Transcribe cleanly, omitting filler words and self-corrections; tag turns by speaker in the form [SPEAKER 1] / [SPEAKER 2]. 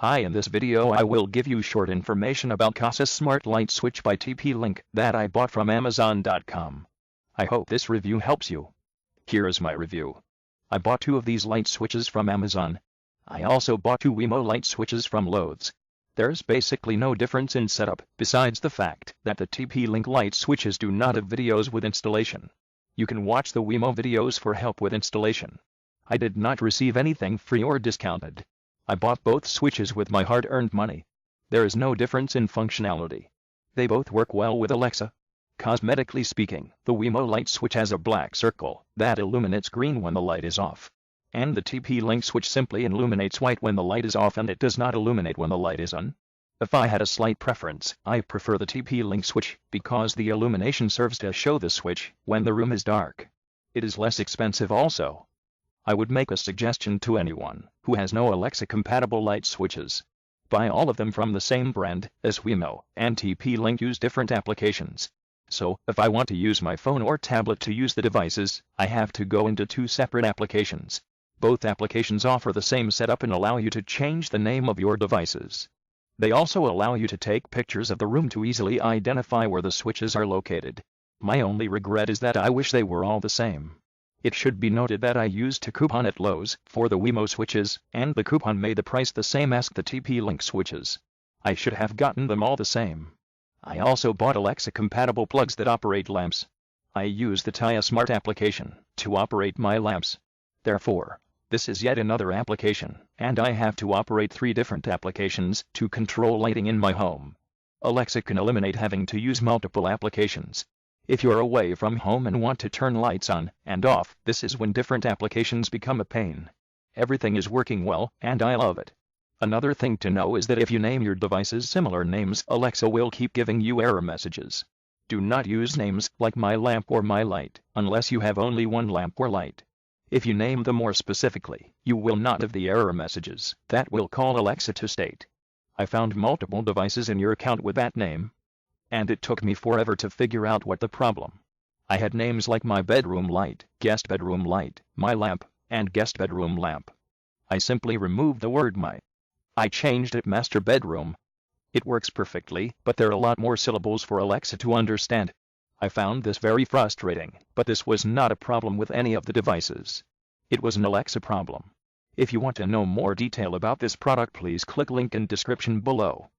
[SPEAKER 1] Hi, in this video I will give you short information about Kasa Smart Light Switch by TP-Link that I bought from Amazon.com. I hope this review helps you. Here is my review. I bought 2 of these light switches from Amazon. I also bought 2 Wemo light switches from Lowe's. There's basically no difference in setup, besides the fact that the TP-Link light switches do not have videos with installation. You can watch the Wemo videos for help with installation. I did not receive anything free or discounted. I bought both switches with my hard-earned money. There is no difference in functionality. They both work well with Alexa. Cosmetically speaking, the Wemo light switch has a black circle that illuminates green when the light is off. And the TP-Link switch simply illuminates white when the light is off and it does not illuminate when the light is on. If I had a slight preference, I prefer the TP-Link switch because the illumination serves to show the switch when the room is dark. It is less expensive also. I would make a suggestion to anyone who has no Alexa-compatible light switches. Buy all of them from the same brand, as Wemo and TP-Link use different applications. So, if I want to use my phone or tablet to use the devices, I have to go into 2 separate applications. Both applications offer the same setup and allow you to change the name of your devices. They also allow you to take pictures of the room to easily identify where the switches are located. My only regret is that I wish they were all the same. It should be noted that I used a coupon at Lowe's for the Wemo switches, and the coupon made the price the same as the TP-Link switches. I should have gotten them all the same. I also bought Alexa-compatible plugs that operate lamps. I use the Taya Smart application to operate my lamps. Therefore, this is yet another application, and I have to operate 3 different applications to control lighting in my home. Alexa can eliminate having to use multiple applications. If you're away from home and want to turn lights on and off, this is when different applications become a pain. Everything is working well, and I love it. Another thing to know is that if you name your devices similar names, Alexa will keep giving you error messages. Do not use names like my lamp or my light, unless you have only one lamp or light. If you name them more specifically, you will not have the error messages that will call Alexa to state. I found multiple devices in your account with that name, and it took me forever to figure out what the problem. I had names like my bedroom light, guest bedroom light, my lamp, and guest bedroom lamp. I simply removed the word my. I changed it master bedroom. It works perfectly, but there are a lot more syllables for Alexa to understand. I found this very frustrating, but this was not a problem with any of the devices. It was an Alexa problem. If you want to know more detail about this product, please click link in description below.